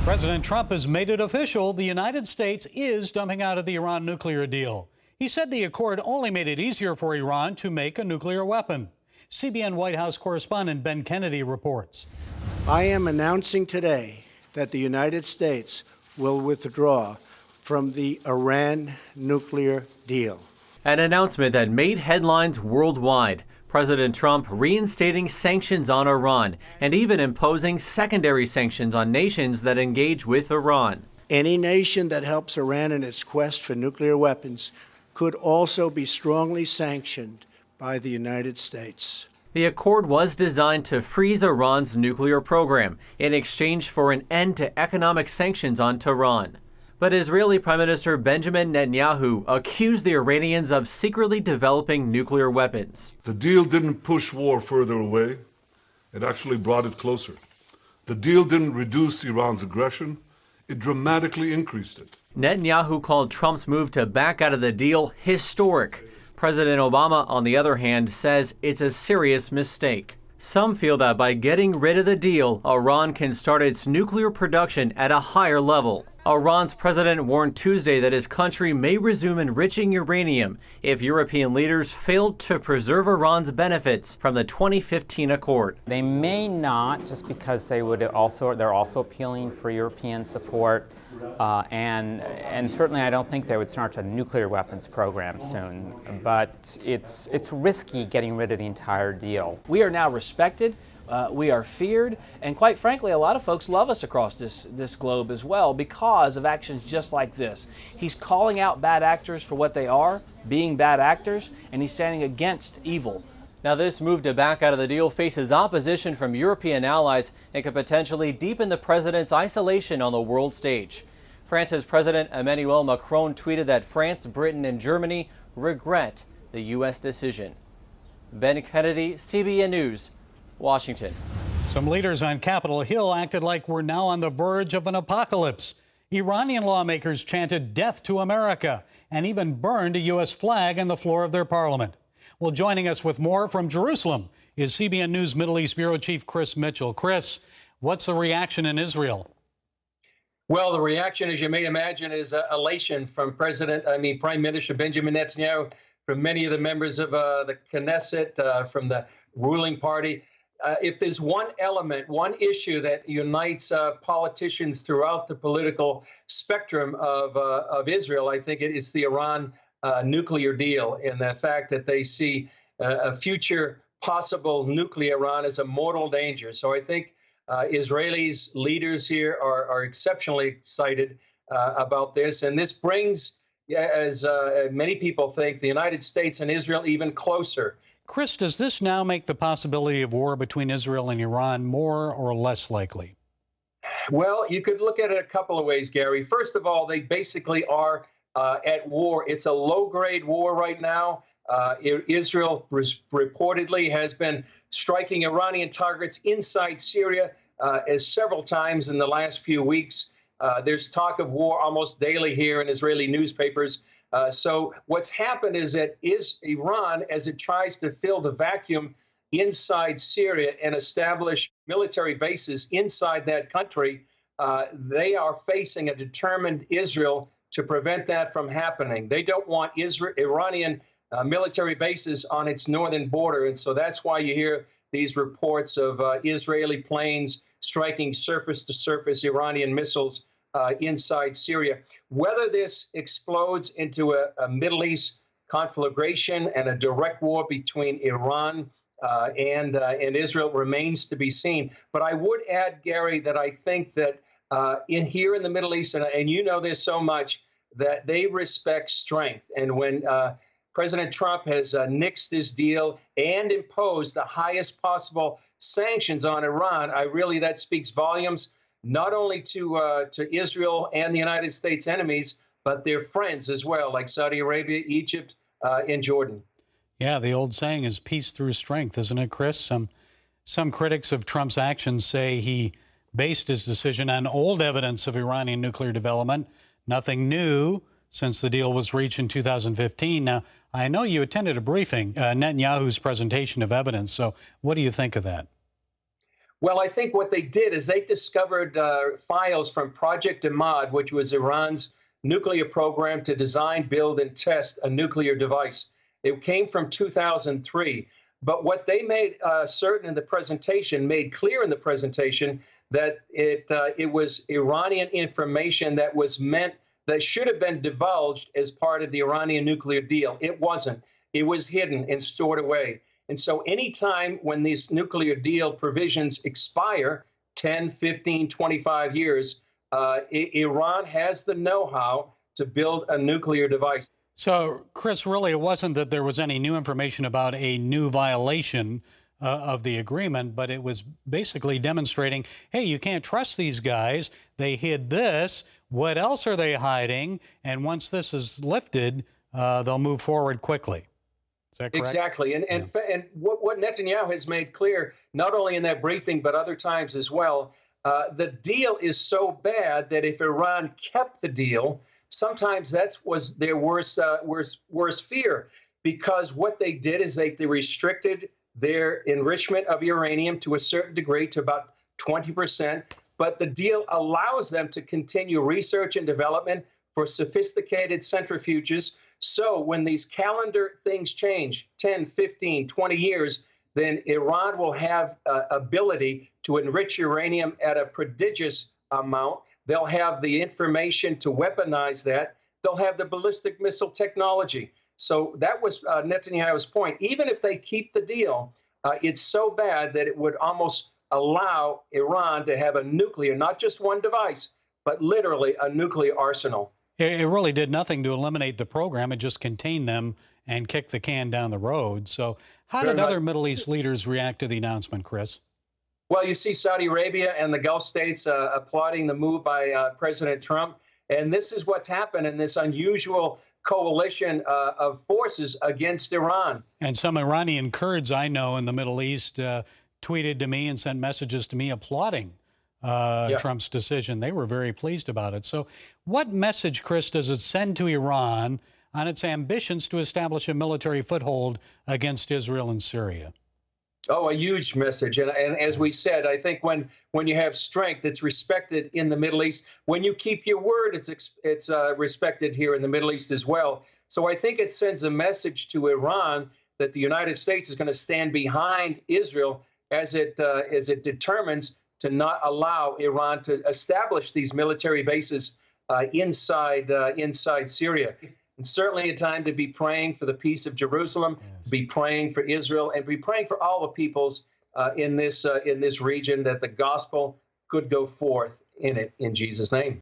President Trump has made it official. The United States is dumping out of the Iran nuclear deal. He said the accord only made it easier for Iran to make a nuclear weapon. CBN White House correspondent Ben Kennedy reports. I am announcing today that the United States will withdraw from the Iran nuclear deal. An announcement that made headlines worldwide. President Trump reinstating sanctions on Iran and even imposing secondary sanctions on nations that engage with Iran. Any nation that helps Iran in its quest for nuclear weapons could also be strongly sanctioned by the United States. The accord was designed to freeze Iran's nuclear program in exchange for an end to economic sanctions on Tehran. But Israeli Prime Minister Benjamin Netanyahu accused the Iranians of secretly developing nuclear weapons. The deal didn't push war further away. It actually brought it closer. The deal didn't reduce Iran's aggression. It dramatically increased it. Netanyahu called Trump's move to back out of the deal historic. President Obama, on the other hand, says it's a serious mistake. Some feel that by getting rid of the deal, Iran can start its nuclear production at a higher level. Iran's president warned Tuesday that his country may resume enriching uranium if European leaders failed to preserve Iran's benefits from the 2015 accord. They may not, just because they're also appealing for European support, and certainly I don't think they would start a nuclear weapons program soon. But it's risky getting rid of the entire deal. We are now respected. We are feared, and quite frankly, a lot of folks love us across this globe as well because of actions just like this. He's calling out bad actors for what they are, being bad actors, and he's standing against evil. Now, this move to back out of the deal faces opposition from European allies and could potentially deepen the president's isolation on the world stage. France's President Emmanuel Macron tweeted that France, Britain, and Germany regret the U.S. decision. Ben Kennedy, CBN News, Washington. Some leaders on Capitol Hill acted like we're now on the verge of an apocalypse. Iranian lawmakers chanted death to America and even burned a U.S. flag on the floor of their parliament. Well, joining us with more from Jerusalem is CBN News Middle East Bureau Chief Chris Mitchell. Chris, what's the reaction in Israel? Well, the reaction, as you may imagine, is elation from Prime Minister Benjamin Netanyahu, from many of the members of the Knesset, from the ruling party. If there's one element, one issue that unites politicians throughout the political spectrum of Israel, I think it is the Iran nuclear deal, and the fact that they see a future possible nuclear Iran as a mortal danger. So I think Israelis, leaders here are exceptionally excited about this. And this brings, as many people think, the United States and Israel even closer. Chris, does this now make the possibility of war between Israel and Iran more or less likely? Well, you could look at it a couple of ways, Gary. First of all, they basically are at war. It's a low-grade war right now. Israel reportedly has been striking Iranian targets inside Syria as several times in the last few weeks. There's talk of war almost daily here in Israeli newspapers. So what's happened is that Iran, as it tries to fill the vacuum inside Syria and establish military bases inside that country, they are facing a determined Israel to prevent that from happening. They don't want Iranian military bases on its northern border. And so that's why you hear these reports of Israeli planes striking surface-to-surface Iranian missiles inside Syria. Whether this explodes into a Middle East conflagration and a direct war between Iran and Israel remains to be seen. But I would add, Gary, that I think that here in the Middle East, and you know this so much, that they respect strength. And when President Trump has nixed this deal and imposed the highest possible sanctions on Iran, that speaks volumes, not only to Israel and the United States enemies, but their friends as well, like Saudi Arabia, Egypt, and Jordan. Yeah, the old saying is peace through strength, isn't it, Chris? Some critics of Trump's actions say he based his decision on old evidence of Iranian nuclear development, nothing new since the deal was reached in 2015. Now, I know you attended a briefing, Netanyahu's presentation of evidence, so what do you think of that? Well, I think what they did is they discovered files from Project Ahmad, which was Iran's nuclear program to design, build, and test a nuclear device. It came from 2003. But what they made certain in the presentation, made clear in the presentation, that it was Iranian information that was meant, that should have been divulged as part of the Iranian nuclear deal. It wasn't. It was hidden and stored away. And so anytime when these nuclear deal provisions expire, 10, 15, 25 years, Iran has the know-how to build a nuclear device. So, Chris, really, it wasn't that there was any new information about a new violation of the agreement, but it was basically demonstrating, hey, you can't trust these guys. They hid this. What else are they hiding? And once this is lifted, they'll move forward quickly. Is that correct? Exactly. And what Netanyahu has made clear, not only in that briefing, but other times as well, the deal is so bad that if Iran kept the deal, sometimes that was their worst fear, because what they did is they restricted their enrichment of uranium to a certain degree, to about 20%. But the deal allows them to continue research and development for sophisticated centrifuges. So when these calendar things change, 10, 15, 20 years, then Iran will have ability to enrich uranium at a prodigious amount. They'll have the information to weaponize that. They'll have the ballistic missile technology. So that was Netanyahu's point. Even if they keep the deal, it's so bad that it would almost allow Iran to have a nuclear, not just one device, but literally a nuclear arsenal. It really did nothing to eliminate the program. It just contained them and kicked the can down the road. So how did other Middle East leaders react to the announcement, Chris? Well, you see Saudi Arabia and the Gulf states applauding the move by President Trump. And this is what's happened in this unusual coalition of forces against Iran. And some Iranian Kurds I know in the Middle East tweeted to me and sent messages to me applauding Trump's decision. They were very pleased about it. So what message, Chris, does it send to Iran on its ambitions to establish a military foothold against Israel and Syria? Oh, a huge message. And as we said, I think when you have strength, it's respected in the Middle East. When you keep your word, it's respected here in the Middle East as well. So I think it sends a message to Iran that the United States is going to stand behind Israel as it determines to not allow Iran to establish these military bases inside Syria. And certainly a time to be praying for the peace of Jerusalem, to be praying for Israel, and be praying for all the peoples in this region, that the gospel could go forth in it, in Jesus' name.